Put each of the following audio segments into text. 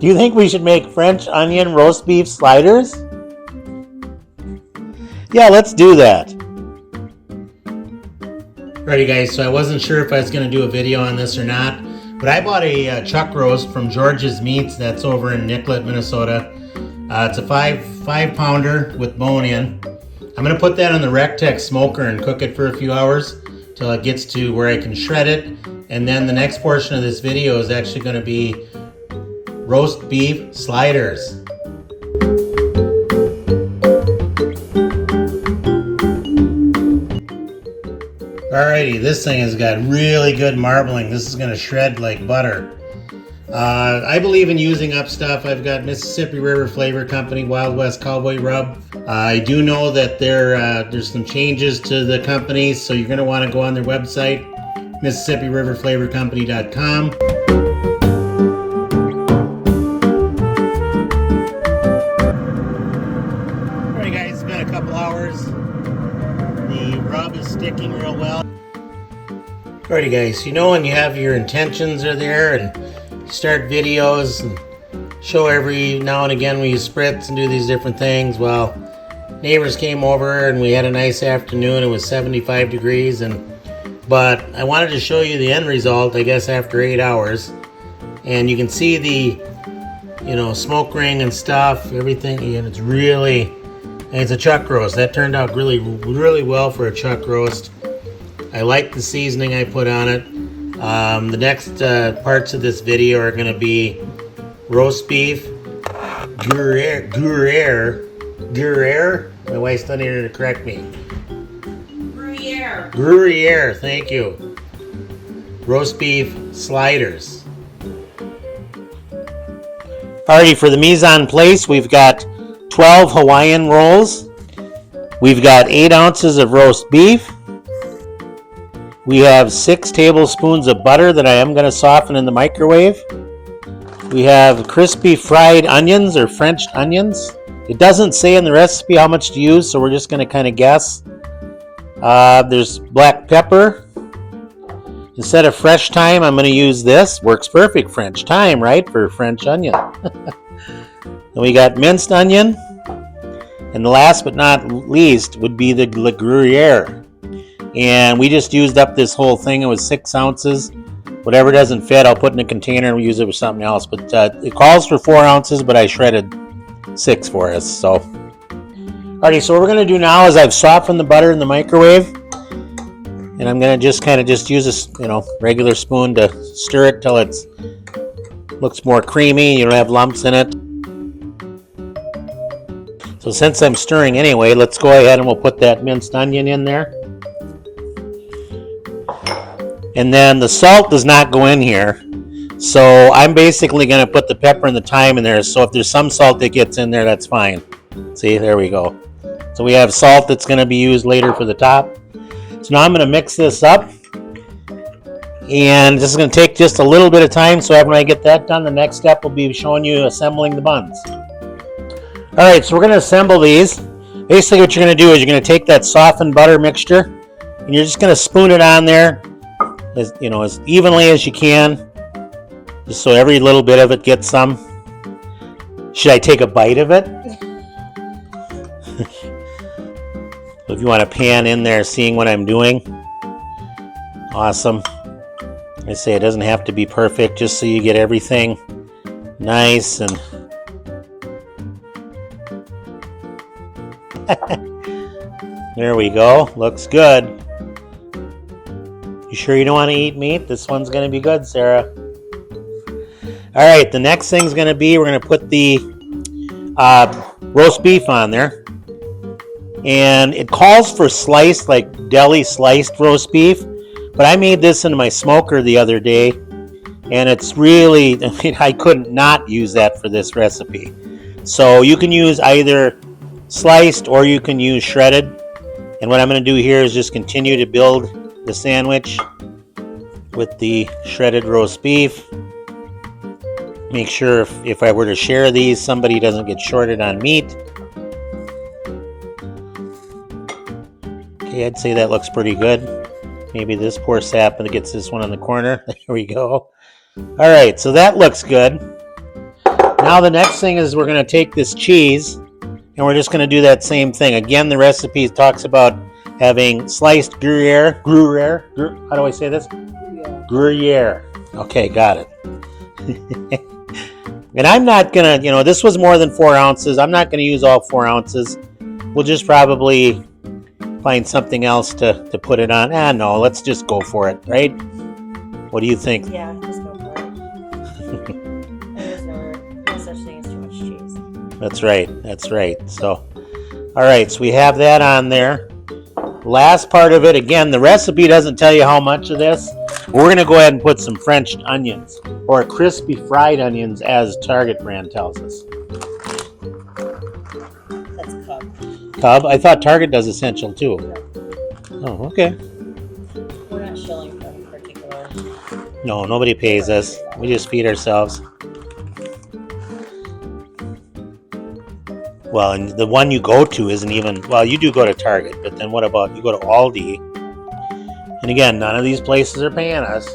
Do you think we should make French onion roast beef sliders? Yeah, let's do that. Alrighty guys, so I wasn't sure if I was going to do a video on this or not, but I bought a chuck roast from George's Meats that's over in Nicollet, Minnesota. It's a 5-pounder with bone in. I'm going to put that on the Rectex smoker and cook it for a few hours till it gets to where I can shred it. And then the next portion of this video is actually going to be roast beef sliders. Alrighty, this thing has got really good marbling. This is going to shred like butter. I believe in using up stuff. I've got Mississippi River Flavor Company Wild West Cowboy Rub. I do know that there's some changes to the company, so you're going to want to go on their website, MississippiRiverFlavorCompany.com. Alright guys, it's been a couple hours. The rub is sticking real well. Alrighty guys, you know when you have your intentions are there and you start videos and show every now and again when you spritz and do these different things. Well, neighbors came over and we had a nice afternoon. It was 75 degrees, but I wanted to show you the end result, I guess, after 8 hours. And you can see the, smoke ring and stuff, everything, and it's a chuck roast. That turned out really, really well for a chuck roast. I like the seasoning I put on it. The next parts of this video are going to be roast beef, Gruyere. My wife's done here to correct me. Gruyere, thank you. Roast beef sliders. Alrighty, for the mise en place, we've got 12 Hawaiian rolls. We've got 8 ounces of roast beef. We have 6 tablespoons of butter that I am going to soften in the microwave. We have crispy fried onions or French onions. It doesn't say in the recipe how much to use, so we're just going to kind of guess. There's black pepper. Instead of fresh thyme, I'm going to use this. Works perfect, French thyme, right, for French onion. Then we got minced onion. And the last but not least would be the Gruyere. And we just used up this whole thing. It was 6 ounces. Whatever doesn't fit, I'll put in a container and we'll use it with something else. But it calls for 4 ounces, but I shredded 6 for us. So, alrighty. So what we're gonna do now is I've softened the butter in the microwave, and I'm gonna just use this, regular spoon to stir it till it looks more creamy. You don't have lumps in it. So since I'm stirring anyway, let's go ahead and we'll put that minced onion in there. And then the salt does not go in here. So I'm basically going to put the pepper and the thyme in there. So if there's some salt that gets in there, that's fine. See, there we go. So we have salt that's going to be used later for the top. So now I'm going to mix this up. And this is going to take just a little bit of time. So after I get that done, the next step will be showing you assembling the buns. Alright, so we're going to assemble these. Basically what you're going to do is you're going to take that softened butter mixture and you're just going to spoon it on there as evenly as you can, just so every little bit of it gets some. Should I take a bite of it? If you want to pan in there seeing what I'm doing. Awesome. I say it doesn't have to be perfect, just so you get everything nice and there we go. Looks good. You sure you don't want to eat meat? This one's going to be good, Sarah. Alright, the next thing's going to be, we're going to put the roast beef on there. And it calls for sliced, like deli sliced roast beef. But I made this in my smoker the other day. And it's really, I couldn't not use that for this recipe. So you can use either sliced or you can use shredded. And what I'm going to do here is just continue to build the sandwich with the shredded roast beef. Make sure if I were to share these, somebody doesn't get shorted on meat. Okay, I'd say that looks pretty good. Maybe this poor sap gets this one in the corner. There we go. Alright, so that looks good. now the next thing is we're going to take this cheese and we're just going to do that same thing. Again, the recipe talks about having sliced Gruyere. How do I say this? Gruyere. Okay, got it. And I'm not going to, this was more than 4 ounces. I'm not going to use all 4 ounces. We'll just probably find something else to put it on. No, let's just go for it, right? What do you think? Yeah, just go for it. There's no such thing as too much cheese. That's right. So, all right, so we have that on there. Last part of it, again, the recipe doesn't tell you how much of this. We're going to go ahead and put some French onions, or crispy fried onions, as Target brand tells us. That's Cub. Cub? I thought Target does Essential too. Oh, okay. We're not shilling for any particular. No, nobody pays us. We just feed ourselves. Well, and the one you go to isn't even, well, you do go to Target, but then what about, you go to Aldi? And again, none of these places are paying us.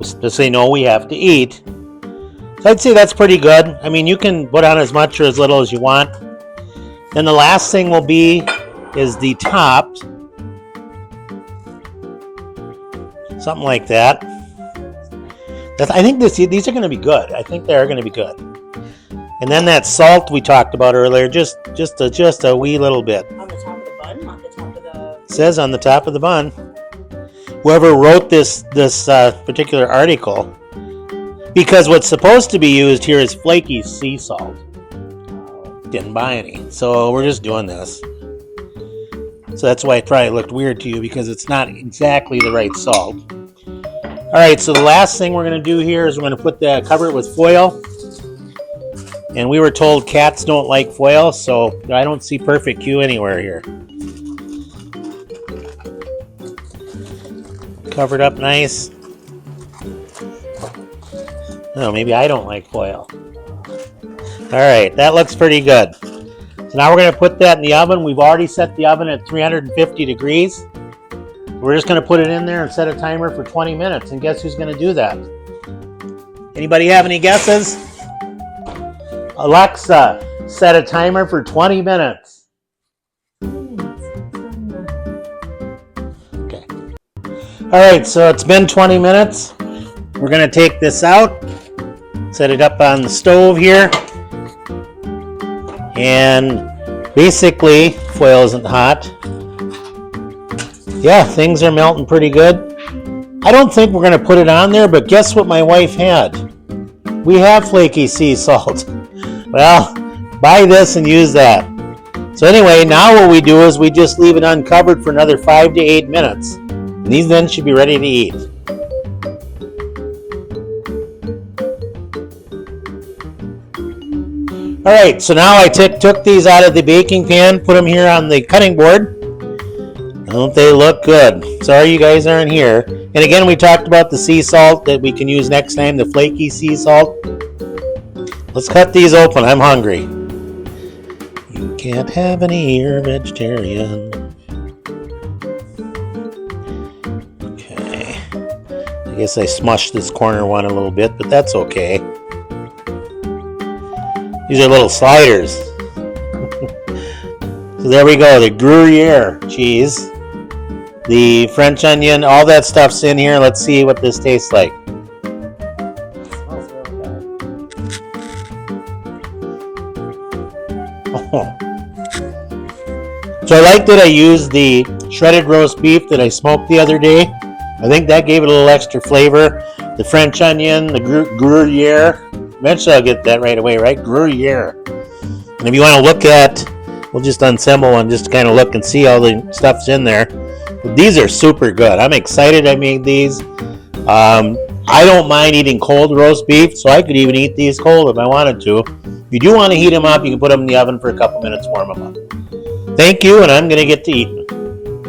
Just say, no, we have to eat. So I'd say that's pretty good. I mean, you can put on as much or as little as you want. Then the last thing will be is the topped. Something like that. I think these are going to be good. I think they are going to be good. And then that salt we talked about earlier, just a wee little bit. On the top of the bun, not the top of the... It says on the top of the bun. Whoever wrote this particular article, because what's supposed to be used here is flaky sea salt. Didn't buy any, so we're just doing this. So that's why it probably looked weird to you, because it's not exactly the right salt. All right, so the last thing we're going to do here is we're going to cover it with foil. And we were told cats don't like foil, so I don't see perfect Q anywhere here. Covered up nice. Oh, maybe I don't like foil. All right, that looks pretty good. So now we're going to put that in the oven. We've already set the oven at 350 degrees. We're just going to put it in there and set a timer for 20 minutes. And guess who's going to do that? Anybody have any guesses? Alexa, set a timer for 20 minutes. Okay. All right, so it's been 20 minutes. We're going to take this out, set it up on the stove here. And basically, foil isn't hot. Yeah, things are melting pretty good. I don't think we're going to put it on there, but guess what my wife had? We have flaky sea salt. Well, buy this and use that. So anyway, now what we do is we just leave it uncovered for another 5 to 8 minutes. And these then should be ready to eat. All right, so now I took these out of the baking pan, put them here on the cutting board. Don't they look good? Sorry you guys aren't here. And again, we talked about the sea salt that we can use next time, the flaky sea salt. Let's cut these open. I'm hungry. You can't have any, you're a vegetarian. Okay. I guess I smushed this corner one a little bit, but that's okay. These are little sliders. So there we go, the Gruyere cheese, the French onion, all that stuff's in here. Let's see what this tastes like. So I like that I used the shredded roast beef that I smoked the other day. I think that gave it a little extra flavor. The French onion, the Gruyere. Eventually I'll get that right away, right? Gruyere. And if you want to look at, we'll just unassemble one just to kind of look and see all the stuff's in there. But these are super good. I'm excited I made these. I don't mind eating cold roast beef, so I could even eat these cold if I wanted to. If you do want to heat them up, you can put them in the oven for a couple minutes, warm them up. Thank you, and I'm going to get to eat.